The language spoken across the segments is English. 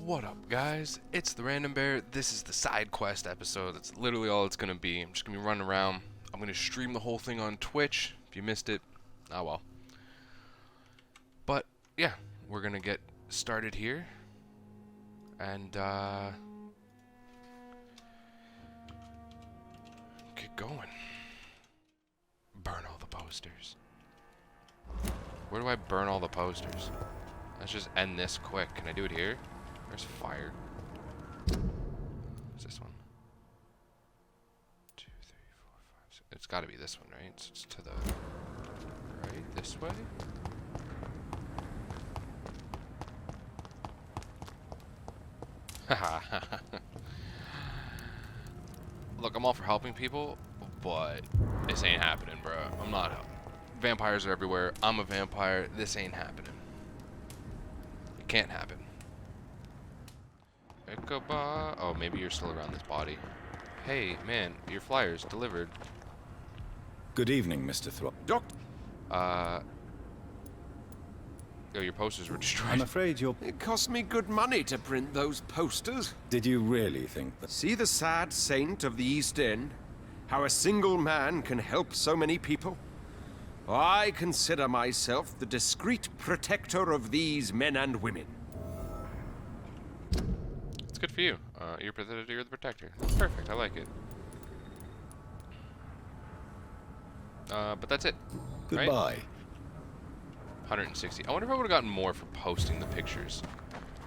What up, guys? It's the Random Bear. This is the side quest episode. That's literally all it's gonna be. I'm just gonna be running around. I'm gonna stream the whole thing on Twitch. If you missed it, oh well. But yeah, we're gonna get started here, and get going. Burn all the posters. Where do I burn all the posters? Let's just end this quick. Can I do it here? There's fire. What's this one? 2, 3, 4, 5, 6. It's got to be this one, right? So it's to the right, this way. Haha. Look, I'm all for helping people, but this ain't happening, bro. I'm not. Vampires are everywhere. I'm a vampire. This ain't happening. It can't happen. Ichabod. Oh, maybe you're still around this body. Hey, man, your flyer's delivered. Good evening, Mr. Throp. Oh, your posters were destroyed. I'm afraid you're... It cost me good money to print those posters. Did you really think that... See the sad saint of the East End? How a single man can help so many people? I consider myself the discreet protector of these men and women. It's good for you. You're the protector. That's perfect. I like it. But that's it. Goodbye. Right? 160. I wonder if I would have gotten more for posting the pictures.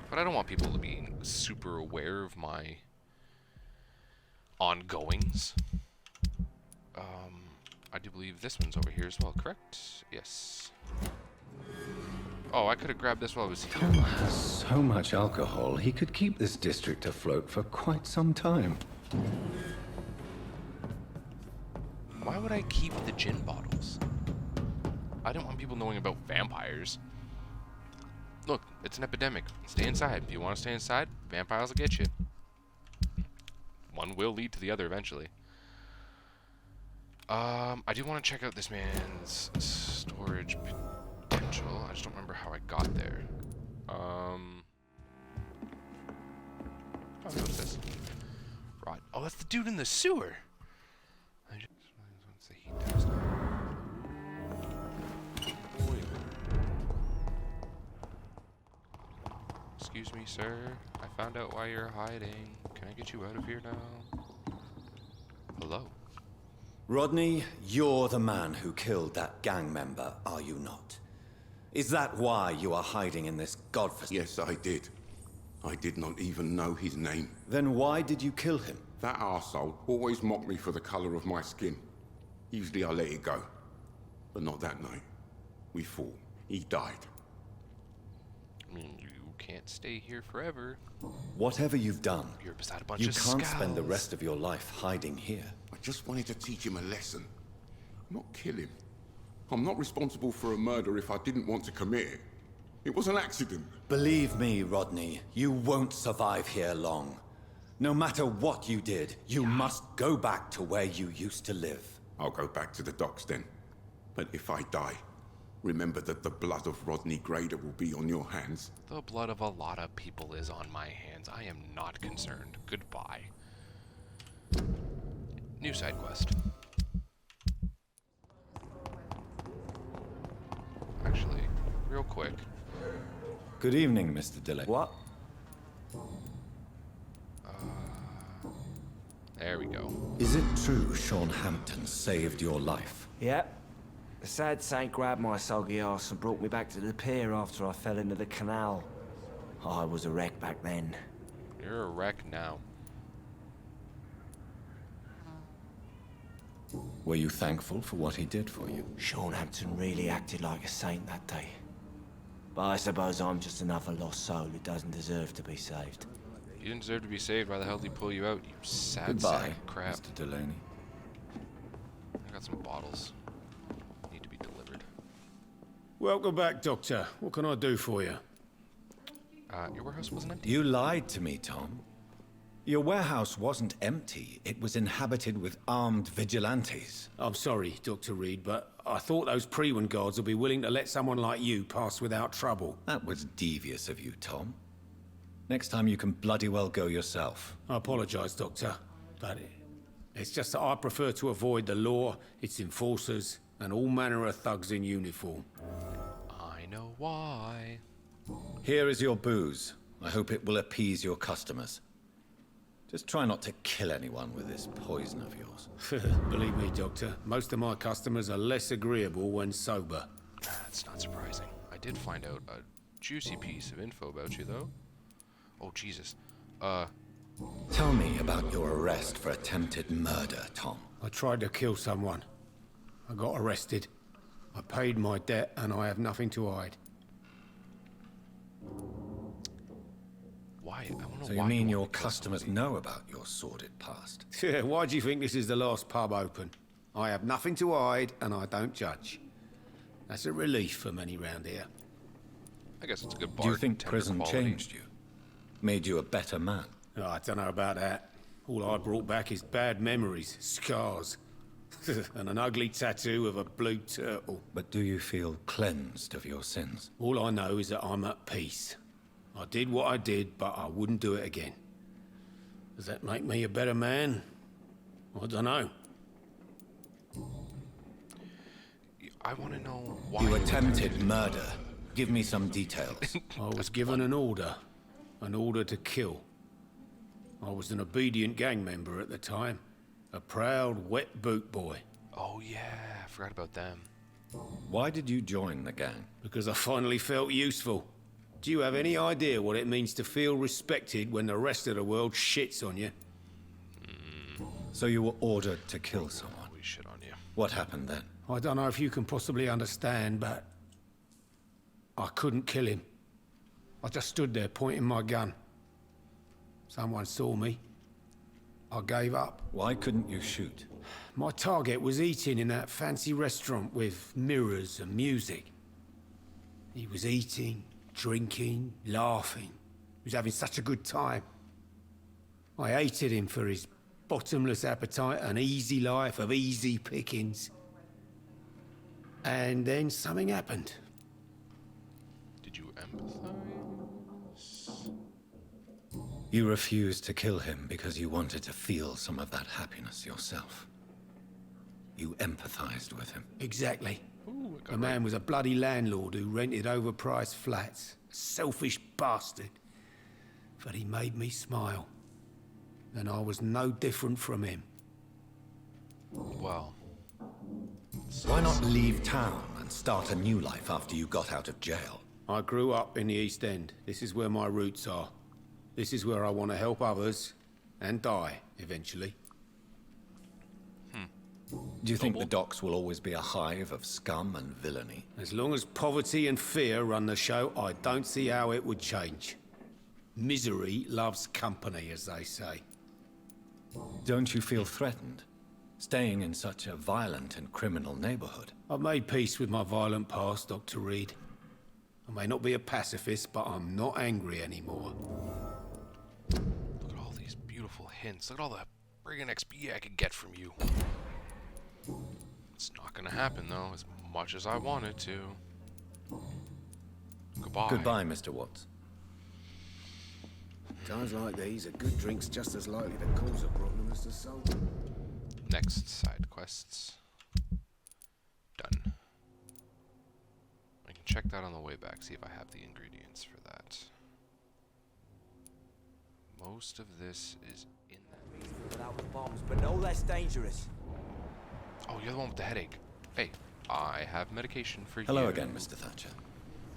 But I don't want people to be super aware of my ongoings. I do believe this one's over here as well, correct? Yes. Oh, I could have grabbed this while I was here. Tom has so much alcohol, he could keep this district afloat for quite some time. Why would I keep the gin bottles? I don't want people knowing about vampires. Look, it's an epidemic. Stay inside. If you want to stay inside, vampires will get you. One will lead to the other eventually. I do want to check out this man's storage potential. I just don't remember how I got there. Oh, what's this? Rod. Oh, that's the dude in the sewer. What's the heat test? Excuse me, sir. I found out why you're hiding. Can I get you out of here now? Hello. Rodney, you're the man who killed that gang member, are you not? Is that why you are hiding in this godforsaken... Yes, I did. I did not even know his name. Then why did you kill him? That arsehole always mocked me for the color of my skin. Usually I let it go. But not that night. We fought. He died. I mean, you can't stay here forever. Whatever you've done, You're beside a bunch you of can't skulls. spend the rest of your life hiding here. I just wanted to teach him a lesson. Not kill him. I'm not responsible for a murder if I didn't want to commit it. It was an accident. Believe me, Rodney, you won't survive here long. No matter what you did, you must go back to where you used to live. I'll go back to the docks then. But if I die, remember that the blood of Rodney Grader will be on your hands. The blood of a lot of people is on my hands. I am not concerned. Goodbye. New side quest. Actually, real quick. Good evening, Mr. Dillon. What? There we go. Is it true Sean Hampton saved your life? Yep. The sad saint grabbed my soggy ass and brought me back to the pier after I fell into the canal. I was a wreck back then. You're a wreck now. Were you thankful for what he did for you? Sean Hampton really acted like a saint that day. But I suppose I'm just another lost soul who doesn't deserve to be saved. You didn't deserve to be saved. Why the hell did he pull you out, you sad Goodbye, sack of crap? Mr. Delaney. I got some bottles. Need to be delivered. Welcome back, Doctor. What can I do for you? Your warehouse wasn't empty. You lied to me, Tom. Your warehouse wasn't empty. It was inhabited with armed vigilantes. I'm sorry, Dr. Reed, but I thought those Prewen guards would be willing to let someone like you pass without trouble. That was devious of you, Tom. Next time you can bloody well go yourself. I apologise, Doctor, but it's just that I prefer to avoid the law, its enforcers, and all manner of thugs in uniform. I know why. Here is your booze. I hope it will appease your customers. Just try not to kill anyone with this poison of yours. Believe me, Doctor, most of my customers are less agreeable when sober. That's not surprising. I did find out a juicy piece of info about you, though. Oh, Jesus. Tell me about your arrest for attempted murder, Tom. I tried to kill someone. I got arrested. I paid my debt and I have nothing to hide. Why? I don't know So why you mean want your to kill customers somebody. know about your sordid past? Yeah, why do you think this is the last pub open? I have nothing to hide and I don't judge. That's a relief for many round here. I guess it's a good Do you bar. think prison changed you? Made you a better man? Oh, I don't know about that. All I brought back is bad memories, scars, and an ugly tattoo of a blue turtle. But do you feel cleansed of your sins? All I know is that I'm at peace. I did what I did, but I wouldn't do it again. Does that make me a better man? I don't know. I want to know why You attempted murder. Give me some details. I was given an order to kill. I was an obedient gang member at the time. A proud, wet boot boy. Oh, yeah. I forgot about them. Why did you join the gang? Because I finally felt useful. Do you have any idea what it means to feel respected when the rest of the world shits on you? So you were ordered to kill someone. We shit on you. What happened then? I don't know if you can possibly understand, but I couldn't kill him. I just stood there pointing my gun. Someone saw me. I gave up. Why couldn't you shoot? My target was eating in that fancy restaurant with mirrors and music. He was eating, drinking, laughing. He was having such a good time. I hated him for his bottomless appetite and easy life of easy pickings. And then something happened. Did you empathize? You refused to kill him because you wanted to feel some of that happiness yourself. You empathized with him. Exactly. Ooh, I The got man was a bloody landlord who rented overpriced flats. A selfish bastard. But he made me smile. And I was no different from him. Well, Why not leave town and start a new life after you got out of jail? I grew up in the East End. This is where my roots are. This is where I want to help others and die eventually. Do you think the docks will always be a hive of scum and villainy? As long as poverty and fear run the show, I don't see how it would change. Misery loves company, as they say. Don't you feel threatened? Staying in such a violent and criminal neighborhood? I've made peace with my violent past, Dr. Reed. I may not be a pacifist, but I'm not angry anymore. look at all these beautiful hints. Look at all the friggin' XP I could get from you. It's not gonna happen, though, as much as I wanted to. Goodbye. Goodbye, Mr. Watts. Times like these, a good drink's just as likely to cause a problem as the soul. Next side quests. Done. I can check that on the way back, see if I have the ingredients for that. Most of this is in that. Without the bombs, but no less dangerous. Oh, you're the one with the headache. Hey, I have medication for you. Hello again, Mr. Thatcher.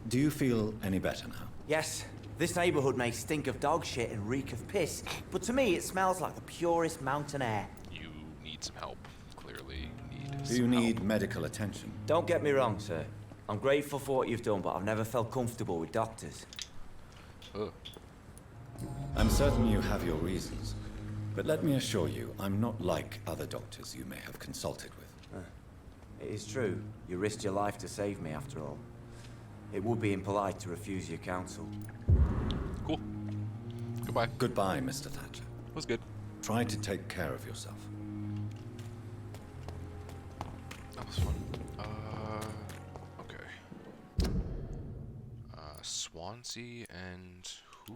Do you feel any better now? Yes, this neighborhood may stink of dog shit and reek of piss, but to me it smells like the purest mountain air. You need some help. Clearly, you need Do you some need help. medical attention? Don't get me wrong, sir. I'm grateful for what you've done, but I've never felt comfortable with doctors. Ugh. I'm certain you have your reasons. But let me assure you, I'm not like other doctors you may have consulted with. It is true. You risked your life to save me, after all. It would be impolite to refuse your counsel. Cool. Goodbye. Goodbye, Mr. Thatcher. Was good. Try to take care of yourself. That was fun. Okay. Swansea and who?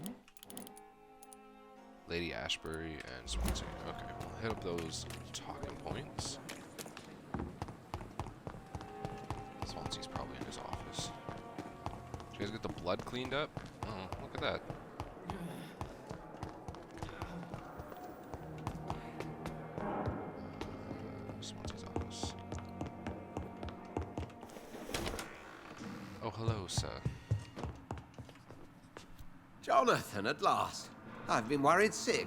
Lady Ashbury and Swansea. Okay, we'll hit up those talking points. Swansea's probably in his office. Did you guys get the blood cleaned up? Oh, look at that. Swansea's office. Oh, hello, sir. Jonathan, at last. I've been worried sick.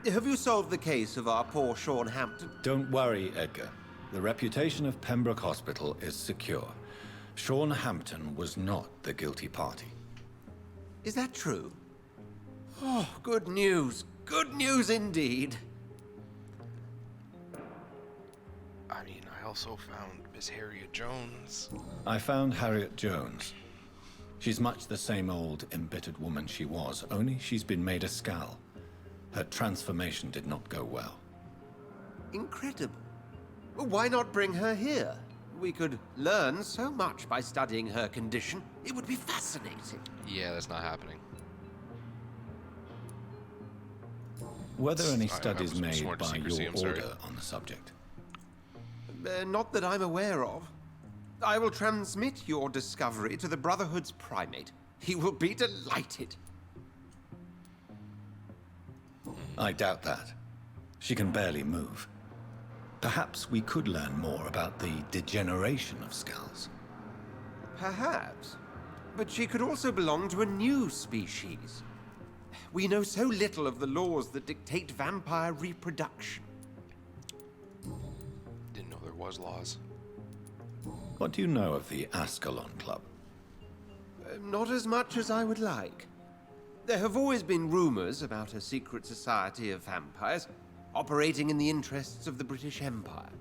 Have you solved the case of our poor Sean Hampton? Don't worry, Edgar. The reputation of Pembroke Hospital is secure. Sean Hampton was not the guilty party. Is that true? Oh, good news. Good news indeed. I mean, I also found Miss Harriet Jones. I found Harriet Jones. She's much the same old, embittered woman she was, only she's been made a skull. Her transformation did not go well. Incredible. Well, why not bring her here? We could learn so much by studying her condition. It would be fascinating. Yeah, that's not happening. Were there any I studies was made sworn to by secrecy, your I'm sorry. order on the subject? Not that I'm aware of. I will transmit your discovery to the Brotherhood's primate. He will be delighted. I doubt that. She can barely move. Perhaps we could learn more about the degeneration of skulls. Perhaps. But she could also belong to a new species. We know so little of the laws that dictate vampire reproduction. Didn't know there was laws. What do you know of the Ascalon Club? Not as much as I would like. There have always been rumors about a secret society of vampires operating in the interests of the British Empire,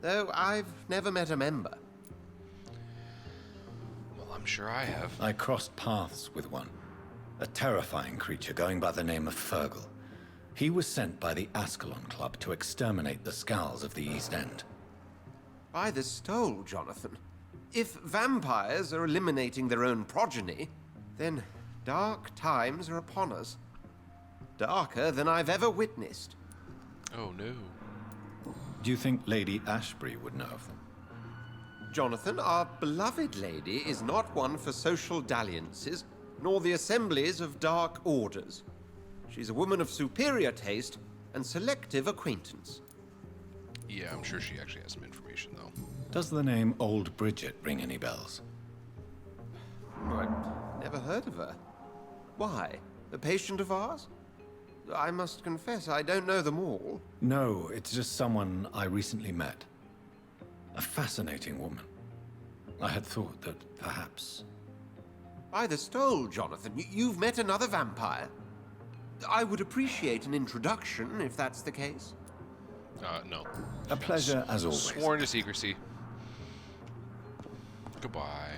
though I've never met a member. Well, I'm sure I have. I crossed paths with one. A terrifying creature going by the name of Fergal. He was sent by the Ascalon Club to exterminate the Skulls of the East End. By the stole, Jonathan. If vampires are eliminating their own progeny, then dark times are upon us. Darker than I've ever witnessed. Oh, no. Do you think Lady Ashbury would know of them? Jonathan, our beloved lady is not one for social dalliances, nor the assemblies of dark orders. She's a woman of superior taste and selective acquaintance. Yeah, I'm sure she actually has some information, though. Does the name Old Bridget ring any bells? I've never heard of her. Why? A patient of ours? I must confess, I don't know them all. No, it's just someone I recently met. A fascinating woman. I had thought that perhaps... By the stole, Jonathan, you've met another vampire. I would appreciate an introduction, if that's the case. No. A pleasure as always. Sworn to secrecy. Goodbye.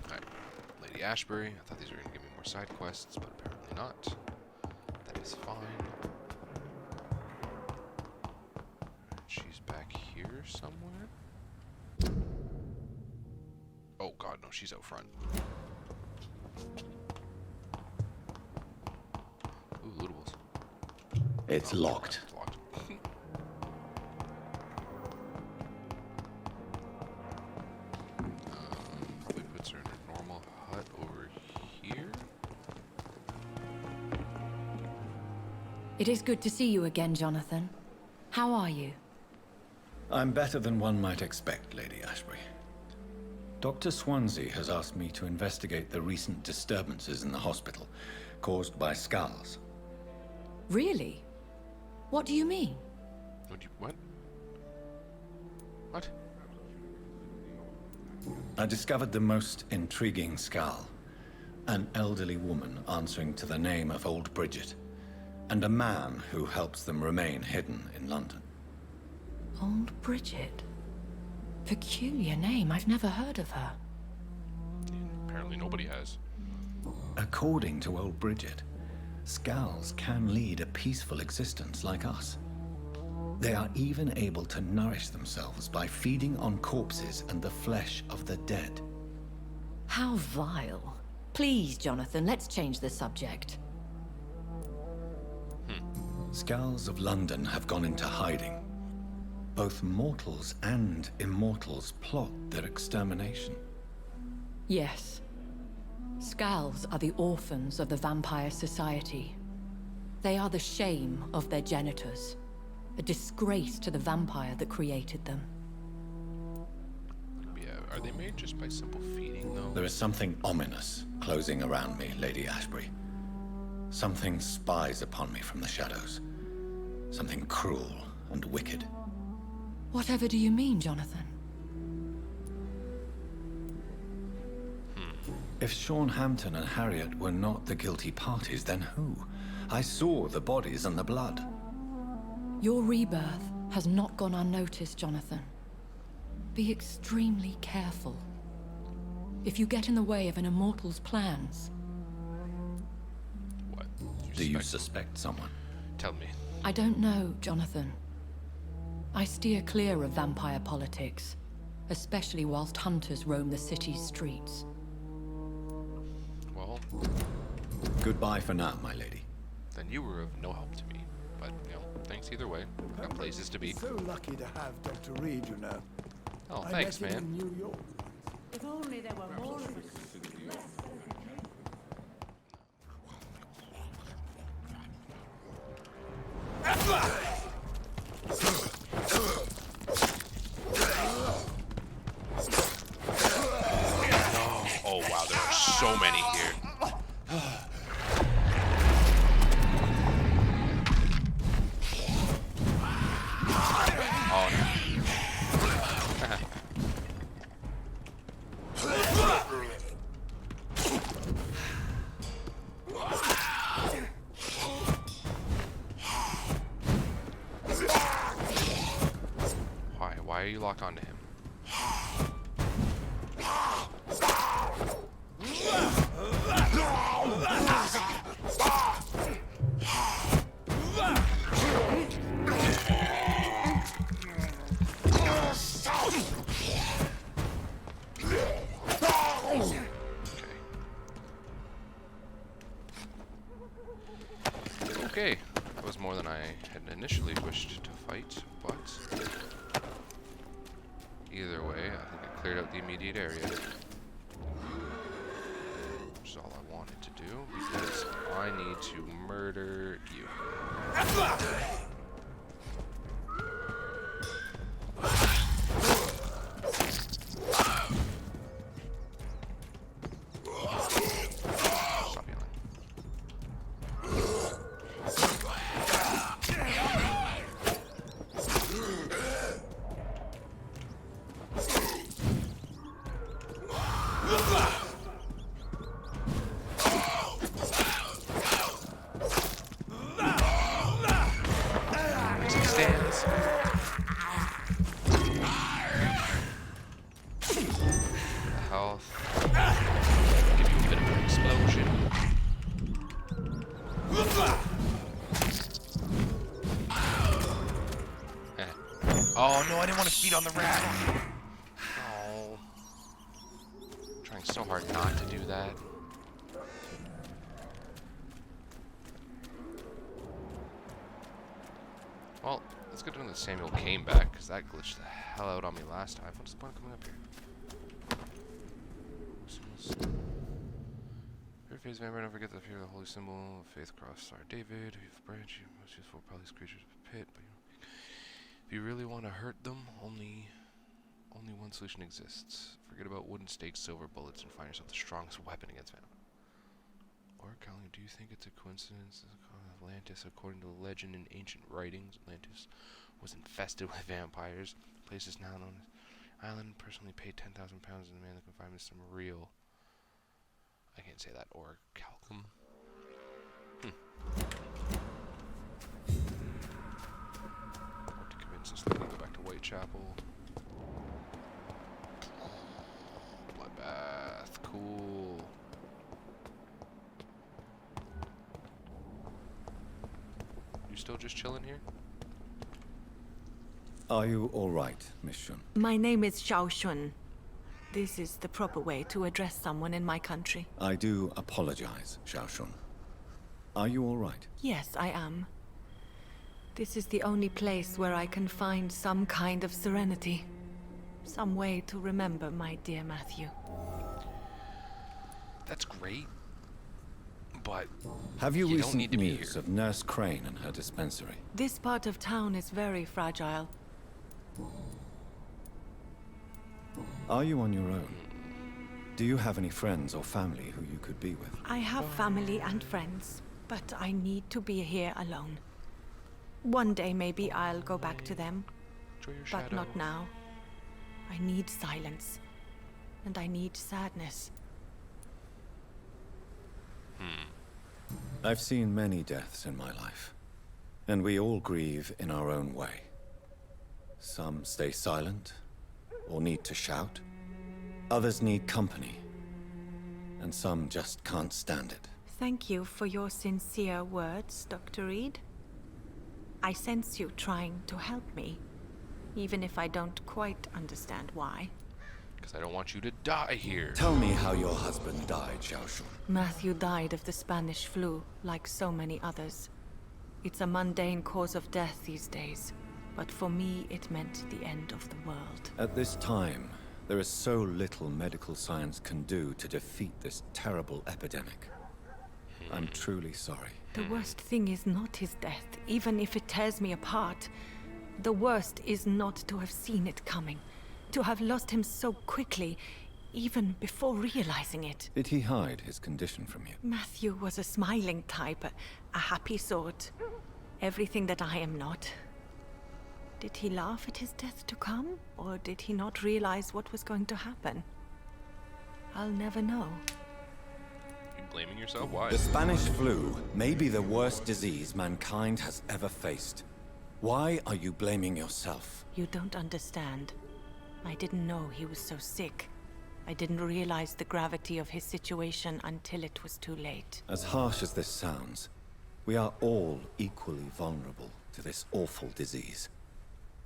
Alright. Lady Ashbury. I thought these were going to give me more side quests, but apparently not. That is fine. She's back here somewhere. Oh god, no, she's out front. Ooh, lootables. It's locked. It's locked. Probably puts her in her normal hut over here. It is good to see you again, Jonathan. How are you? I'm better than one might expect, Lady Ashbury. Dr. Swansea has asked me to investigate the recent disturbances in the hospital caused by skulls. Really? What do you mean? What? What? I discovered the most intriguing skull. An elderly woman answering to the name of Old Bridget, and a man who helps them remain hidden in London. Old Bridget? Peculiar name. I've never heard of her. Apparently nobody has. According to Old Bridget, skulls can lead a peaceful existence like us. They are even able to nourish themselves by feeding on corpses and the flesh of the dead. How vile. Please, Jonathan, let's change the subject. Scowls of London have gone into hiding. Both mortals and immortals plot their extermination. Yes. Scowls are the orphans of the Vampire Society. They are the shame of their genitors, a disgrace to the vampire that created them. Yeah, are they made just by simple feeding, though? There is something ominous closing around me, Lady Ashbury. Something spies upon me from the shadows. Something cruel and wicked. Whatever do you mean, Jonathan? If Sean Hampton and Harriet were not the guilty parties, then who? I saw the bodies and the blood. Your rebirth has not gone unnoticed, Jonathan. Be extremely careful. If you get in the way of an immortal's plans... What? Do you suspect someone? Tell me. I don't know, Jonathan. I steer clear of vampire politics, especially whilst hunters roam the city's streets. Well, Goodbye for now, my lady. then you were of no help to me. But, you know, thanks either way. Got places to be. So lucky to have Dr. Reed, you know. Oh, I thanks, met him man. in New York. If only there were more of us. Oh, wow, there are so many here. Oh, no. Why are you locked onto him? Okay, that was more than I had initially wished to fight, but either way, I think I cleared out the immediate area, which is all I wanted to do, because I need to murder you. Stop yelling. Stands. Health. Give you a bit of an explosion. Oh no, I didn't want to feed on the rat. Oh. I'm trying so hard not to do that. Well, let's get doing the Samuel came back, because that glitched the hell out on me last time. What's the point of coming up here? Every phase vampire, don't forget the fear of the holy symbol, faith cross, Star David, who've branch, you most useful, probably these creatures of the pit, but you know, if you really want to hurt them, only one solution exists. Forget about wooden stakes, silver bullets, and find yourself the strongest weapon against venom. Or, Callie, do you think it's a coincidence? Atlantis, according to legend in ancient writings, Atlantis was infested with vampires. The place is now known as Island. Personally paid 10,000 pounds to the man that can find me some real... I can't say that. Or Calcum. Or to convince us that we go back to Whitechapel. Bloodbath. Cool. You still just chilling here? Are you all right, Miss Shun? My name is Xiao Shun. this is the proper way to address someone in my country. I do apologize, Xiaoshun. Are you all right? Yes, I am. This is the only place where I can find some kind of serenity. Some way to remember my dear Matthew. That's great. But have you don't recent need to be news here. of Nurse Crane and her dispensary? This part of town is very fragile. Are you on your own? Do you have any friends or family who you could be with? I have family and friends, but I need to be here alone. One day maybe I'll go back to them, Enjoy your but shadow. not now. I need silence, and I need sadness. I've seen many deaths in my life, and we all grieve in our own way. Some stay silent, or need to shout. Others need company, and some just can't stand it. Thank you for your sincere words, Dr. Reed. I sense you trying to help me, even if I don't quite understand why. Because I don't want you to die here. Tell me how your husband died, Xiaoshun. Matthew died of the Spanish flu, like so many others. It's a mundane cause of death these days, but for me it meant the end of the world. At this time, there is so little medical science can do to defeat this terrible epidemic. I'm truly sorry. The worst thing is not his death, even if it tears me apart. The worst is not to have seen it coming, to have lost him so quickly, even before realizing it. Did he hide his condition from you? Matthew was a smiling type, a happy sort. Everything that I am not. Did he laugh at his death to come, or did he not realize what was going to happen? I'll never know. You blaming yourself? Why? The Spanish flu may be the worst disease mankind has ever faced. Why are you blaming yourself? You don't understand. I didn't know he was so sick. I didn't realize the gravity of his situation until it was too late. As harsh as this sounds, we are all equally vulnerable to this awful disease.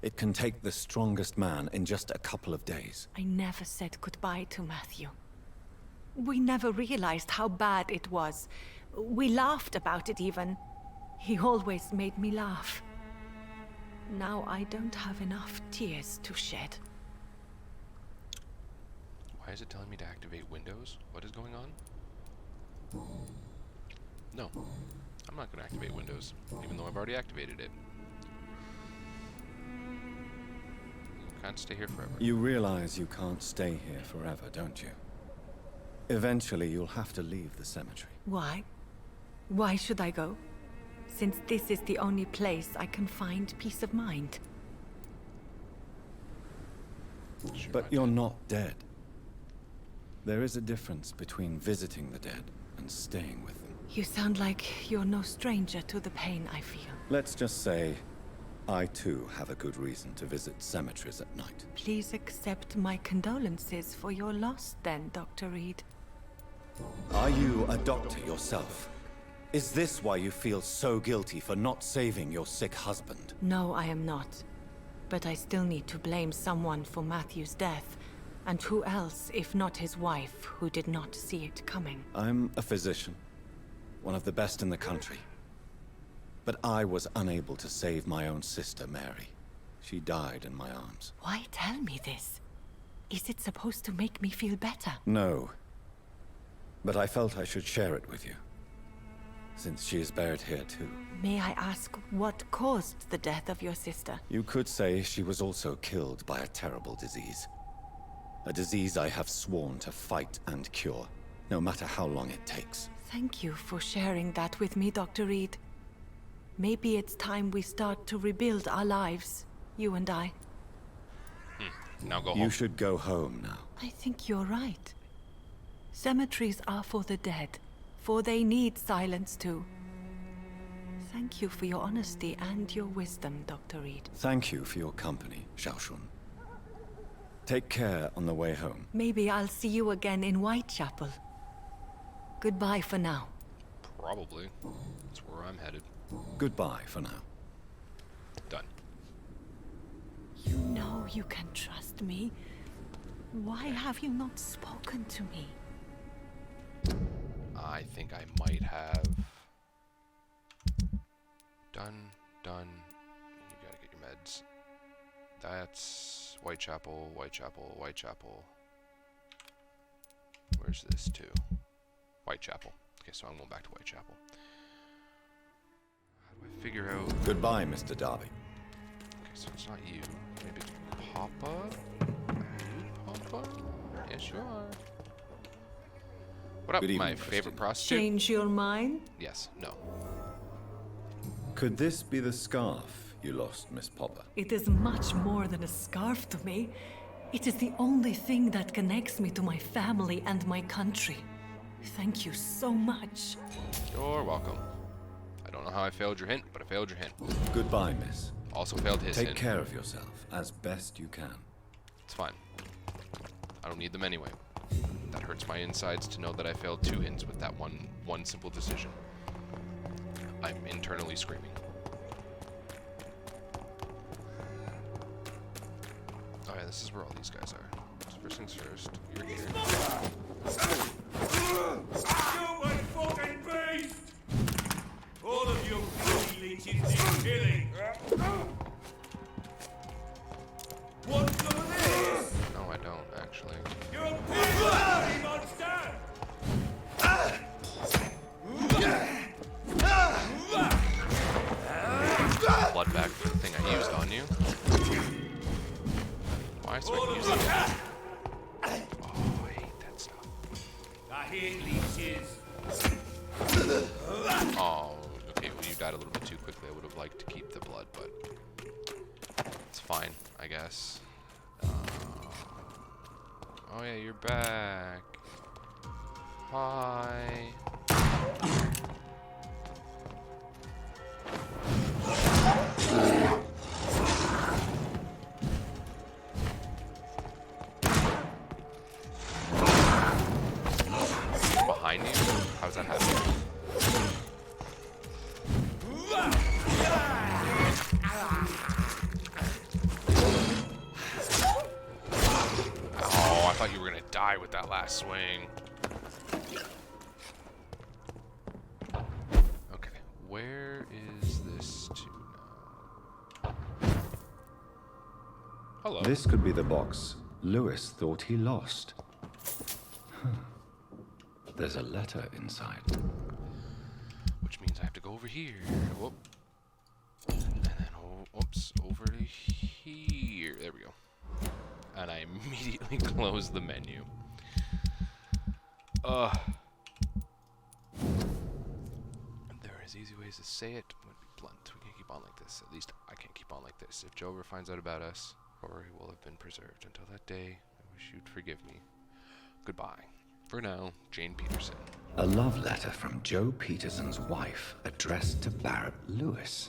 It can take the strongest man in just a couple of days. I never said goodbye to Matthew. We never realized how bad it was. We laughed about it even. He always made me laugh. Now I don't have enough tears to shed. Why is it telling me to activate Windows? What is going on? No. I'm not going to activate Windows, even though I've already activated it. Can't stay here forever. You realize you can't stay here forever, don't you? Eventually, you'll have to leave the cemetery. Why? Why should I go? Since this is the only place I can find peace of mind. But you're not dead. There is a difference between visiting the dead and staying with them. You sound like you're no stranger to the pain I feel. Let's just say, I too have a good reason to visit cemeteries at night. Please accept my condolences for your loss then, Dr. Reed. Are you a doctor yourself? Is this why you feel so guilty for not saving your sick husband? No, I am not. But I still need to blame someone for Matthew's death. And who else, if not his wife, who did not see it coming? I'm a physician, one of the best in the country. But I was unable to save my own sister, Mary. She died in my arms. Why tell me this? Is it supposed to make me feel better? No. But I felt I should share it with you, since she is buried here too. May I ask what caused the death of your sister? You could say she was also killed by a terrible disease. A disease I have sworn to fight and cure, no matter how long it takes. Thank you for sharing that with me, Dr. Reed. Maybe it's time we start to rebuild our lives, you and I. Now go home. You should go home now. I think you're right. Cemeteries are for the dead, for they need silence too. Thank you for your honesty and your wisdom, Dr. Reed. Thank you for your company, Xiaoshun. Take care on the way home. Maybe I'll see you again in Whitechapel. Goodbye for now. Probably. That's where I'm headed. Goodbye for now. Done. You know you can trust me. Why have you not spoken to me? I think I might have. Done. You gotta get your meds. That's Whitechapel. Where's this to? Whitechapel. Okay, so I'm going back to Whitechapel. How do I figure out... Goodbye, Mr. Darby. Okay, so it's not you. Maybe it's Papa? Are you Papa? Yes, you are. What up, Good evening, my favorite Christian. prostitute? Change your mind? Yes, no. Could this be the scarf you lost, Miss Popper? It is much more than a scarf to me. It is the only thing that connects me to my family and my country. Thank you so much. You're welcome. I don't know how I failed your hint, but I failed your hint. Goodbye, miss. Also failed his hint. Take care of yourself as best you can. It's fine. I don't need them anyway. That hurts my insides to know that I failed 2 hints with that one simple decision. I'm internally screaming. Oh yeah, this is where all these guys are. So first things first, you're here. You my fucking beast! All of you filthy leeches need killing! Want some of this? No, I don't, actually. You're a big bloody monster! Blood back for the thing I used on you. Why so I can use that? Oh, I hate that stuff. I hate leeches. Oh, okay, well you died a little bit too quickly. I would have liked to keep the blood, but it's fine, I guess. Oh yeah, you're back. Hi. Behind you? How's that happening? Oh, I thought you were gonna die with that last swing. Okay, where is this to now? Hello. This could be the box Lewis thought he lost. There's a letter inside. Which means I have to go over here. Whoop. And then, oops, over to here. There we go. And I immediately close the menu. There is easy ways to say it. I'm gonna be blunt. We can't keep on like this. At least I can't keep on like this. If Joe ever finds out about us, Rory will have been preserved. Until that day, I wish you'd forgive me. Goodbye. For now, Jane Peterson. A love letter from Joe Peterson's wife, addressed to Barrett Lewis.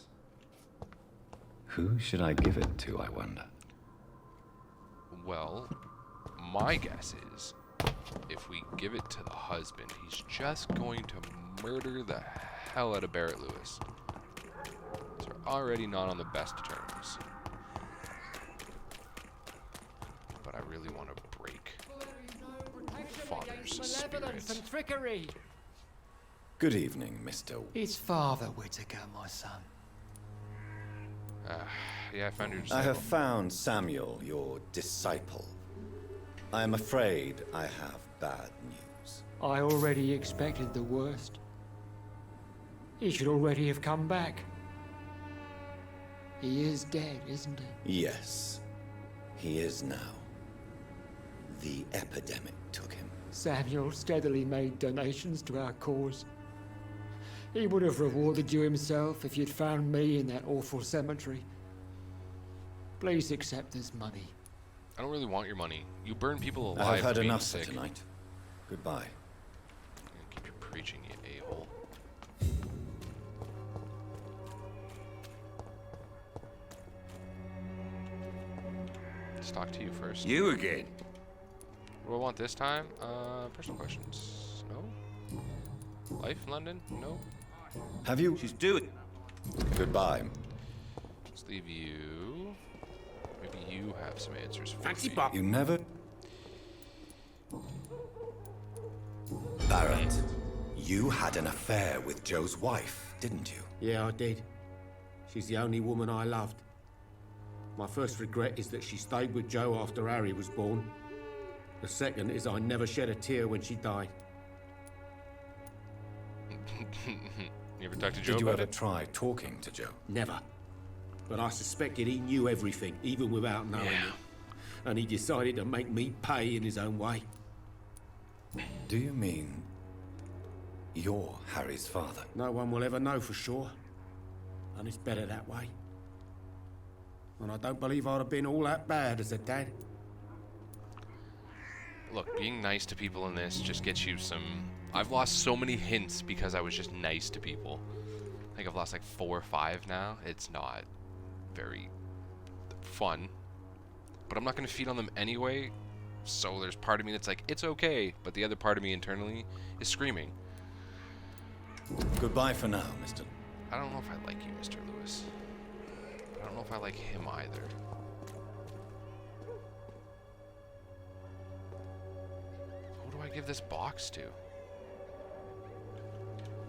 Who should I give it to, I wonder? Well, my guess is, if we give it to the husband, he's just going to murder the hell out of Barrett Lewis. So we're already not on the best of terms. But I really want to break father's spirit. Good evening, Mr. It's Father Whitaker, my son. Yeah, I found your I disciple. have found Samuel, your disciple. I am afraid I have bad news. I already expected the worst. He should already have come back. He is dead, isn't he? Yes, he is now. The epidemic took him. Samuel steadily made donations to our cause. He would have rewarded you himself if you'd found me in that awful cemetery. Please accept this money. I don't really want your money. You burn people I alive have had for being enough for sick. tonight. Goodbye. Keep your preaching, you a-hole. Let's talk to you first. You again? What do I want this time? Personal questions. No? Life in London? No? Have you? She's doing. Goodbye. Let's leave you. Maybe you have some answers for Fancy me. Bob. You never. Barrett, you had an affair with Joe's wife, didn't you? Yeah, I did. She's the only woman I loved. My first regret is that she stayed with Joe after Harry was born. The second is I never shed a tear when she died. You ever talk to Joe Did you about ever it? try talking to Joe? Never. But I suspected he knew everything, even without knowing Yeah. it. And he decided to make me pay in his own way. Do you mean you're Harry's father? No one will ever know for sure. And it's better that way. And I don't believe I'd have been all that bad as a dad. Look, being nice to people in this just gets you some... I've lost so many hints because I was just nice to people. I think I've lost like 4 or 5 now. It's not very fun. But I'm not going to feed on them anyway. So there's part of me that's like, it's okay. But the other part of me internally is screaming. Goodbye for now, Mr. I don't know if I like you, Mr. Lewis. I don't know if I like him either. Who do I give this box to?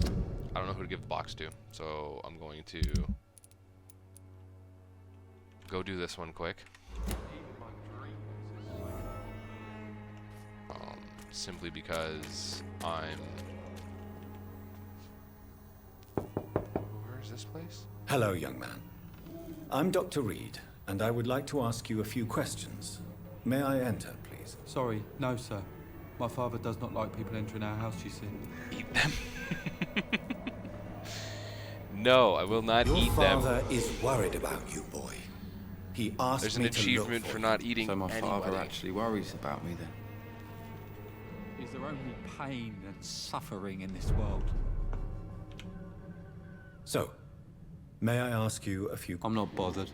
I don't know who to give the box to, so I'm going to go do this one quick. Simply because I'm... Where is this place? Hello, young man. I'm Dr. Reed, and I would like to ask you a few questions. May I enter, please? Sorry, no, sir. My father does not like people entering our house, you see. Eat them. No, I will not Your eat them. father is worried about you, boy. He asked There's me an to look achievement for not eating So my father anybody. actually worries about me then? Is there only pain and suffering in this world? So, may I ask you a few... I'm not bothered.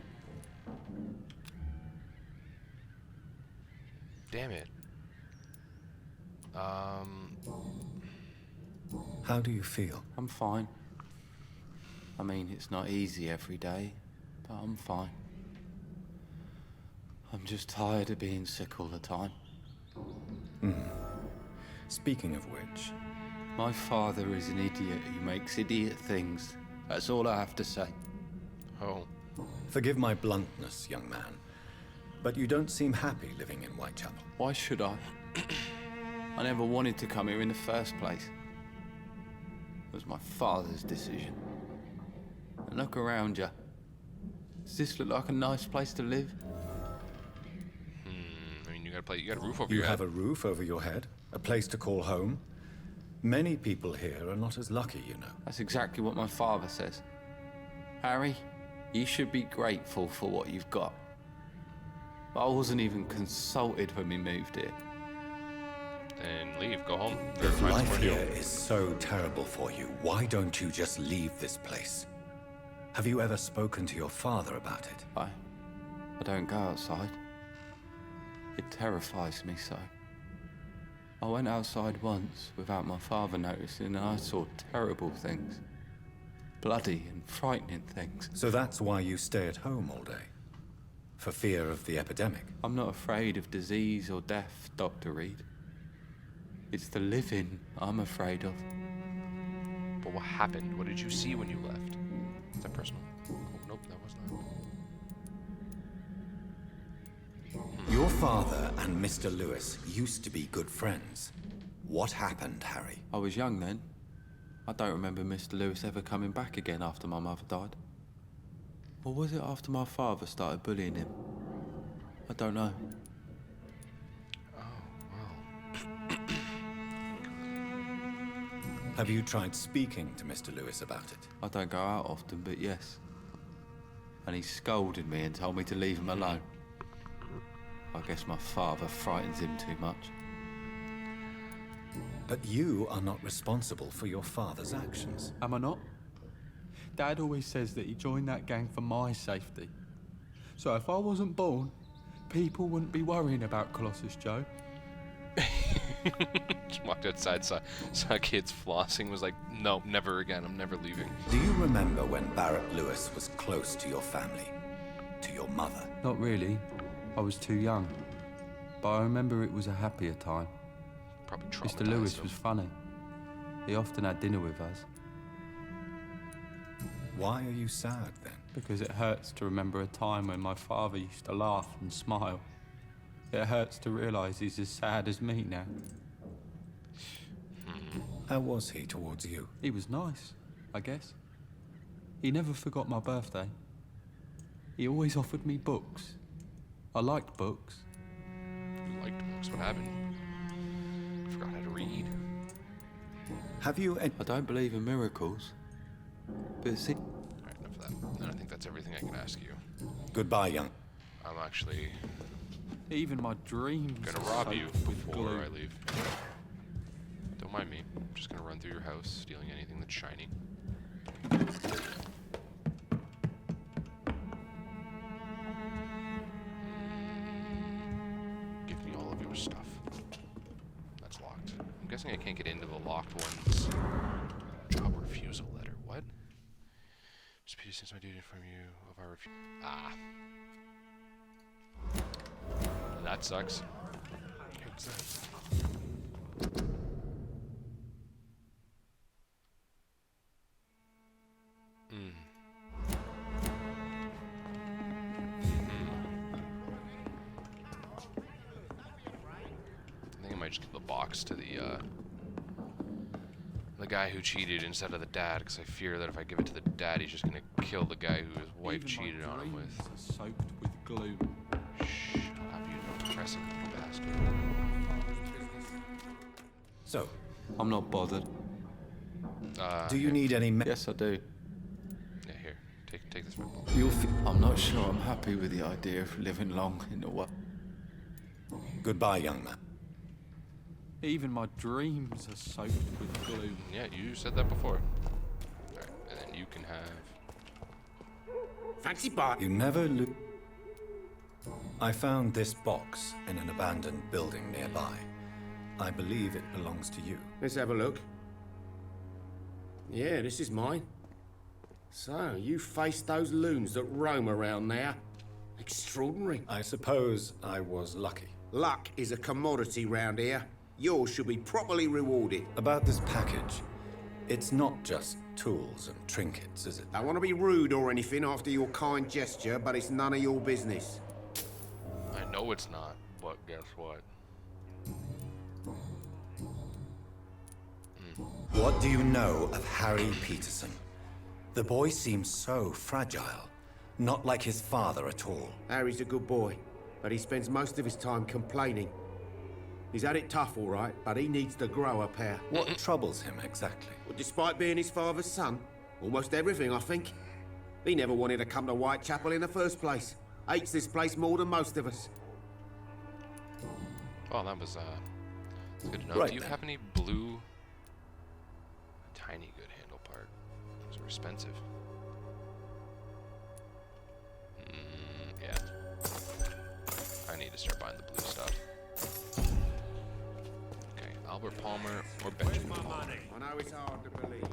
Damn it. How do you feel? I'm fine. I mean, it's not easy every day, but I'm fine. I'm just tired of being sick all the time. Speaking of which... My father is an idiot who makes idiot things. That's all I have to say. Oh. Forgive my bluntness, young man, but you don't seem happy living in Whitechapel. Why should I? I never wanted to come here in the first place. It was my father's decision. And look around you. Does this look like a nice place to live? I mean, you got a roof over You your have head. a roof over your head, a place to call home. Many people here are not as lucky, you know. That's exactly what my father says. Harry, you should be grateful for what you've got. But I wasn't even consulted when we moved here. Then leave, go home. If Find life somewhere new. here is so terrible for you, why don't you just leave this place? Have you ever spoken to your father about it? I don't go outside. It terrifies me so. I went outside once without my father noticing and I saw terrible things. Bloody and frightening things. So that's why you stay at home all day? For fear of the epidemic? I'm not afraid of disease or death, Dr. Reed. It's the living I'm afraid of. But what happened? What did you see when you left? Is that personal? Oh, nope, that was not. Your father and Mr. Lewis used to be good friends. What happened, Harry? I was young then. I don't remember Mr. Lewis ever coming back again after my mother died. Or was it after my father started bullying him? I don't know. Have you tried speaking to Mr. Lewis about it? I don't go out often, but yes. And he scolded me and told me to leave him alone. I guess my father frightens him too much. But you are not responsible for your father's actions. Am I not? Dad always says that he joined that gang for my safety. So if I wasn't born, people wouldn't be worrying about Colossus Joe. Just walked outside, saw kids flossing, was like, no, never again, I'm never leaving. Do you remember when Barrett Lewis was close to your family? To your mother? Not really. I was too young. But I remember it was a happier time. Probably Mr. traumatized Lewis him. was funny. He often had dinner with us. Why are you sad, then? Because it hurts to remember a time when my father used to laugh and smile. It hurts to realise he's as sad as me now. How was he towards you? He was nice, I guess. He never forgot my birthday. He always offered me books. I liked books. You liked books? What happened? Forgot how to read. Have you... I don't believe in miracles. But see... Alright, enough of that. And I think that's everything I can ask you. Goodbye, young. I'm actually... Even my dreams gonna are rob you soaked with before glue. I leave. Don't mind me. I'm just gonna run through your house, stealing anything that's shiny. Give me all of your stuff. That's locked. I'm guessing I can't get into the locked ones. Job refusal letter. What? Just Peter, since my duty from you of our refusal. Ah. That sucks. What's that? I think I might just give the box to the guy who cheated instead of the dad, because I fear that if I give it to the dad, he's just gonna kill the guy who his wife Even cheated my on him with. dreams are soaked with glue. Shut up, you depressing little bastard. So, I'm not bothered. do you need any... Yes, I do. Yeah, here. Take this Red Bull. I'm not sure I'm happy with the idea of living long in the world. Goodbye, young man. Even my dreams are soaked with glue. Yeah, you said that before. Alright, and then you can have... Fancy bar. You never lose... I found this box in an abandoned building nearby. I believe it belongs to you. Let's have a look. Yeah, this is mine. So, you faced those loons that roam around there. Extraordinary. I suppose I was lucky. Luck is a commodity round here. Yours should be properly rewarded. About this package, it's not just tools and trinkets, is it? I want to be rude or anything after your kind gesture, but it's none of your business. I know it's not, but guess what? What do you know of Harry Peterson? The boy seems so fragile. Not like his father at all. Harry's a good boy, but he spends most of his time complaining. He's had it tough, all right, but he needs to grow a pair. What troubles him exactly? Well, despite being his father's son, almost everything, I think. He never wanted to come to Whitechapel in the first place. Hates this place more than most of us. Oh, that's good to know. Right Do you then. have any blue... Tiny good handle part. Those are expensive. Yeah. I need to start buying the blue stuff. Okay, Albert Palmer or Benjamin Palmer. I know it's hard to believe.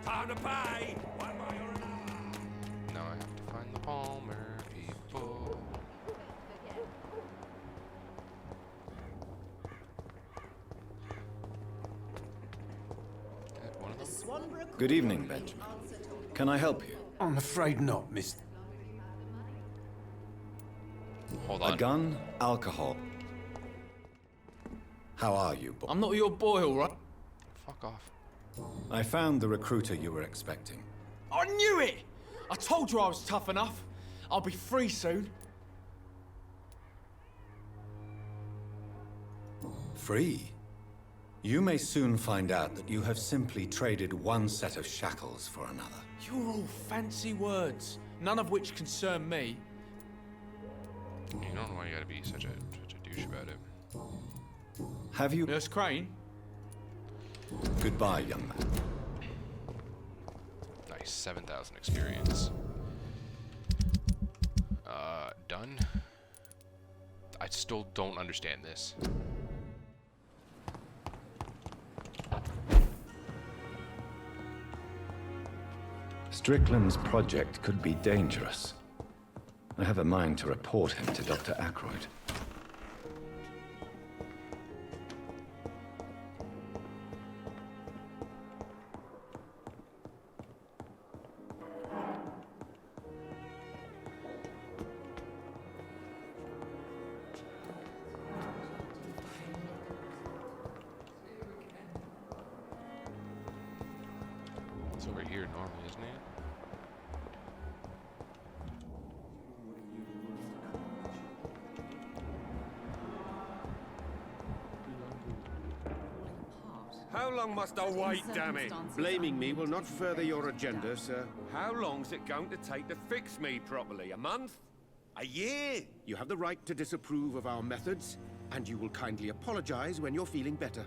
Time to pay! One way or another. Now I have to find the Palmer people. One of them? Good evening, Benjamin. Can I help you? I'm afraid not, miss. Hold A on. gun, alcohol. How are you, boy? I'm not your boy, all right? Fuck off. I found the recruiter you were expecting. I knew it! I told you I was tough enough. I'll be free soon. Free? You may soon find out that you have simply traded one set of shackles for another. You're all fancy words, none of which concern me. You don't know why you gotta be such a douche about it. Have you... Nurse Crane? Goodbye, young man. Nice, 7,000 experience. Done? I still don't understand this. Strickland's project could be dangerous. I have a mind to report him to Dr. Ackroyd. It's over here normally, isn't it? How long must I wait, damn it? Blaming me will not further your agenda, sir. How long's it going to take to fix me properly? A month? A year? You have the right to disapprove of our methods, and you will kindly apologize when you're feeling better.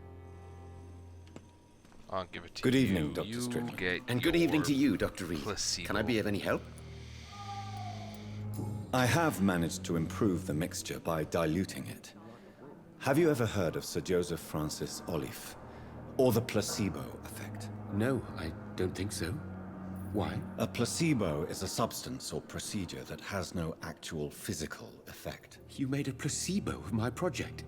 I'll give it to Good you. evening, Dr. You Strickland. get And good evening to you, Dr. Reed. placebo. Can I be of any help? I have managed to improve the mixture by diluting it. Have you ever heard of Sir Joseph Francis Olive? Or the placebo effect? No, I don't think so. Why? A placebo is a substance or procedure that has no actual physical effect. You made a placebo of my project.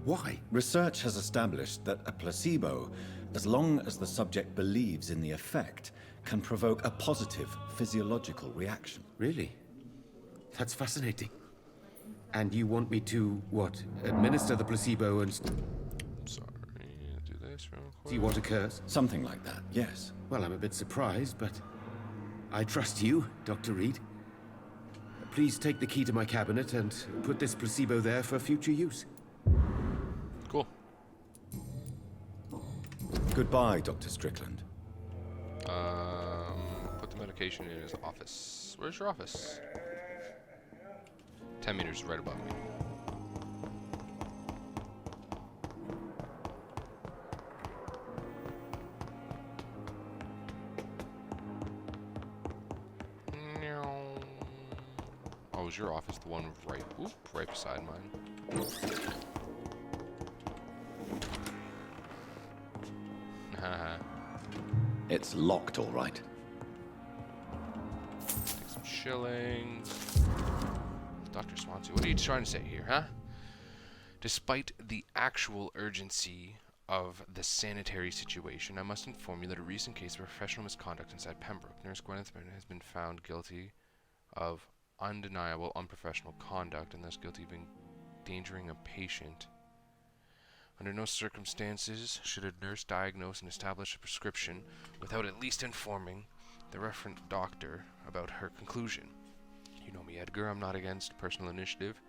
Why? Research has established that a placebo, as long as the subject believes in the effect, can provoke a positive physiological reaction. Really? That's fascinating. And you want me to, what, administer the placebo and... Sorry, do this real quick. See what occurs? Something like that, yes. Well, I'm a bit surprised, but I trust you, Dr. Reed. Please take the key to my cabinet and put this placebo there for future use. Cool. Goodbye, Dr. Strickland. Put the medication in his office. Where's your office? 10 meters right above me. Oh, is your office the one right beside mine? It's locked, all right. Take some shillings. Dr. Swansea, what are you trying to say here, huh? Despite the actual urgency of the sanitary situation, I must inform you that a recent case of professional misconduct inside Pembroke, Nurse Gwyneth Bennett has been found guilty of undeniable unprofessional conduct and thus guilty of endangering a patient. Under no circumstances should a nurse diagnose and establish a prescription without at least informing the referent doctor about her conclusion. You know me, Edgar, I'm not against personal initiative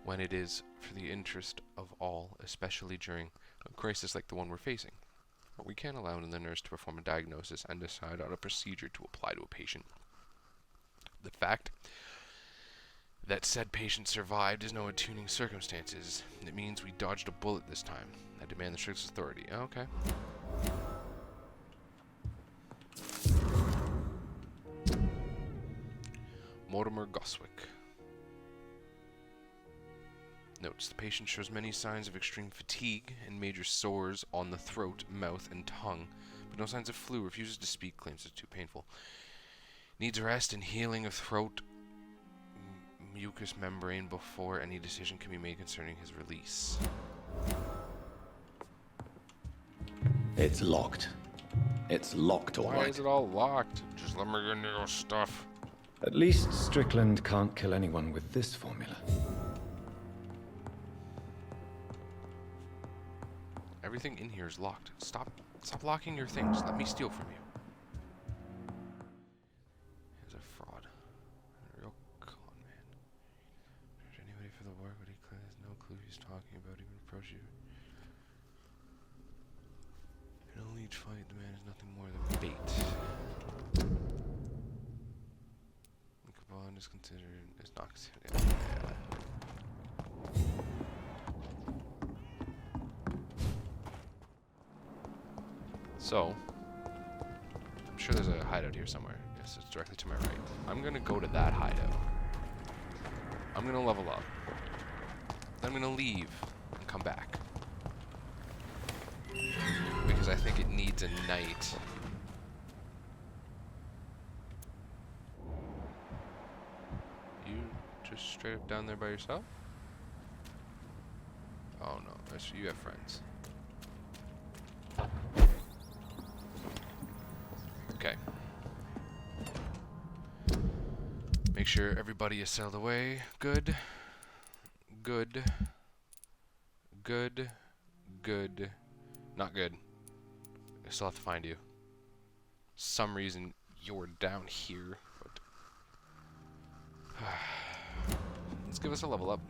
when it is for the interest of all, especially during a crisis like the one we're facing. But we can't allow the nurse to perform a diagnosis and decide on a procedure to apply to a patient. The fact that said patient survived is no attuning circumstances. It means we dodged a bullet this time. I demand the strictest authority. Okay. Mortimer Goswick. Notes, the patient shows many signs of extreme fatigue and major sores on the throat, mouth, and tongue, but no signs of flu, refuses to speak, claims it's too painful. Needs rest and healing of throat mucous membrane before any decision can be made concerning his release. It's locked. It's locked, all right. Why is it all locked? Just let me into your stuff. At least Strickland can't kill anyone with this formula. Everything in here is locked. Stop locking your things. Let me steal from you. He's a fraud. A real con man. If anybody for the work, but he clearly has no clue who he's talking about, even approach you. In only each fight, the man is nothing more than bait. The Kabbalah is considered. It's not considered. Yeah. So, I'm sure there's a hideout here somewhere. Yes, it's directly to my right. I'm gonna go to that hideout. I'm gonna level up. Then I'm gonna leave and come back. Because I think it needs a night. You just straight up down there by yourself? Oh no, you have friends. Okay. Make sure everybody is sailed away. Good. Good. Good. Good. Not good. I still have to find you. some reason you're down here. But let's give us a level up.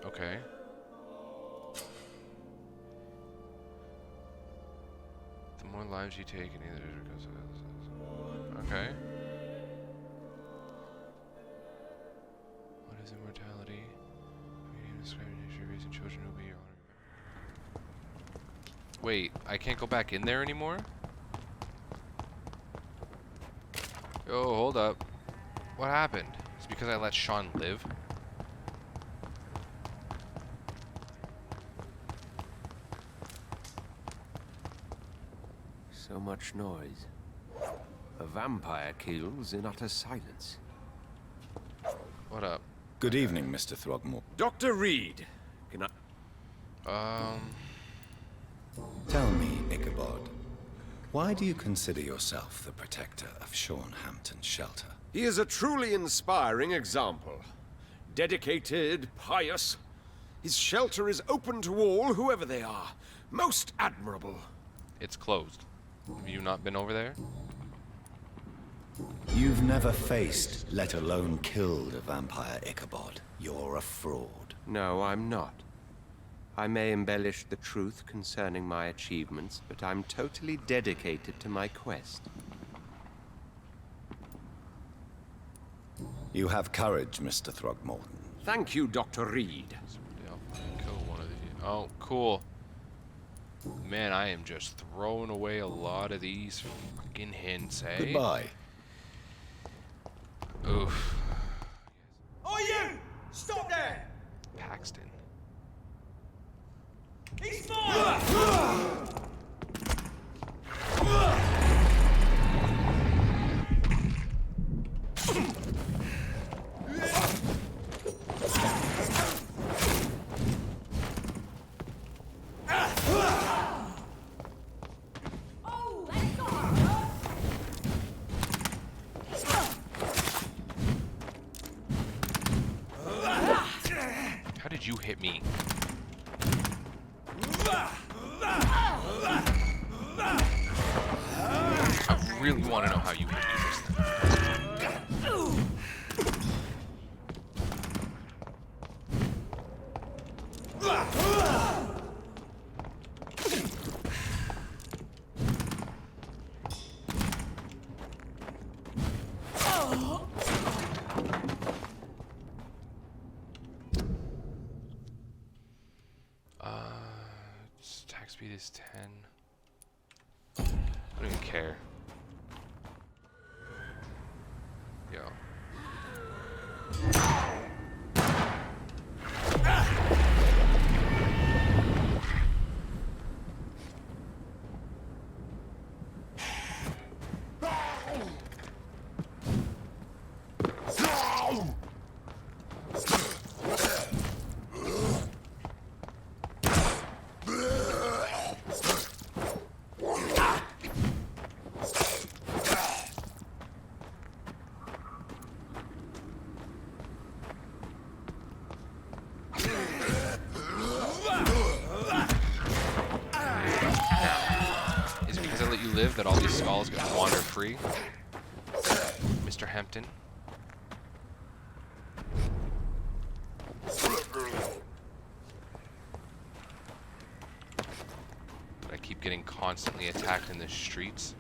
Okay. The more lives you take, and either goes. Okay. What is immortality? We can describe nature raising children who will be your honor. Wait, I can't go back in there anymore? Oh, hold up. What happened? It's because I let Sean live? So much noise. A vampire kills in utter silence. What up? Good evening, Mr. Throgmorton. Dr. Reed, can I... Tell me, Ichabod, why do you consider yourself the protector of Sean Hampton's shelter? He is a truly inspiring example. Dedicated, pious. His shelter is open to all, whoever they are. Most admirable. It's closed. Have you not been over there? You've never faced, let alone killed, a vampire, Ichabod. You're a fraud. No, I'm not. I may embellish the truth concerning my achievements, but I'm totally dedicated to my quest. You have courage, Mr. Throgmorton. Thank you, Dr. Reed. Kill one of these. Oh, cool. Man, I am just throwing away a lot of these fucking hints, eh? Goodbye. Oof. Oh, you! Stop there! Paxton. He's mine! How did you hit me? I really want to know how you hit me this time. Attack speed is 10. I don't even care. Go. Is it because I let you live that all these skulls can wander free? Mr. Hampton. But I keep getting constantly attacked in the streets.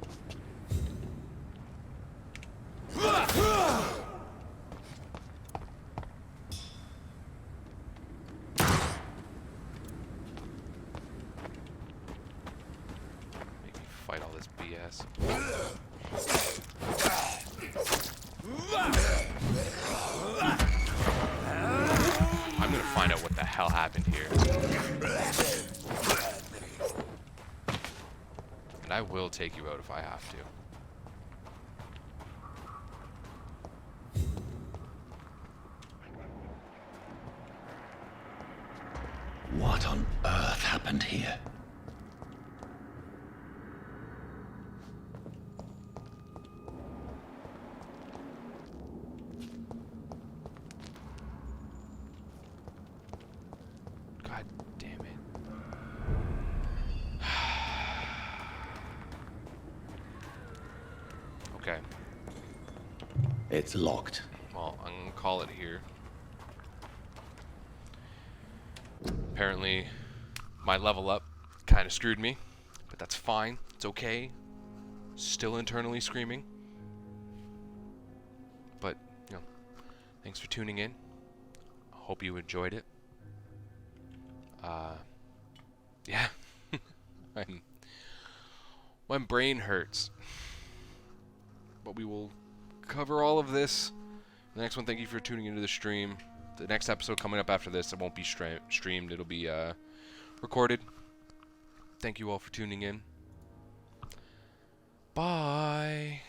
Fight all this BS. I'm gonna find out what the hell happened here. And I will take you out if I have to. What on earth happened here? God damn it. Okay. It's locked. Well, I'm gonna call it here. Apparently, my level up kind of screwed me, but that's fine. It's okay. Still internally screaming. But, you know, thanks for tuning in. Hope you enjoyed it. Yeah. My brain hurts. But we will cover all of this. The next one, thank you for tuning into the stream. The next episode coming up after this, it won't be streamed. It'll be recorded. Thank you all for tuning in. Bye.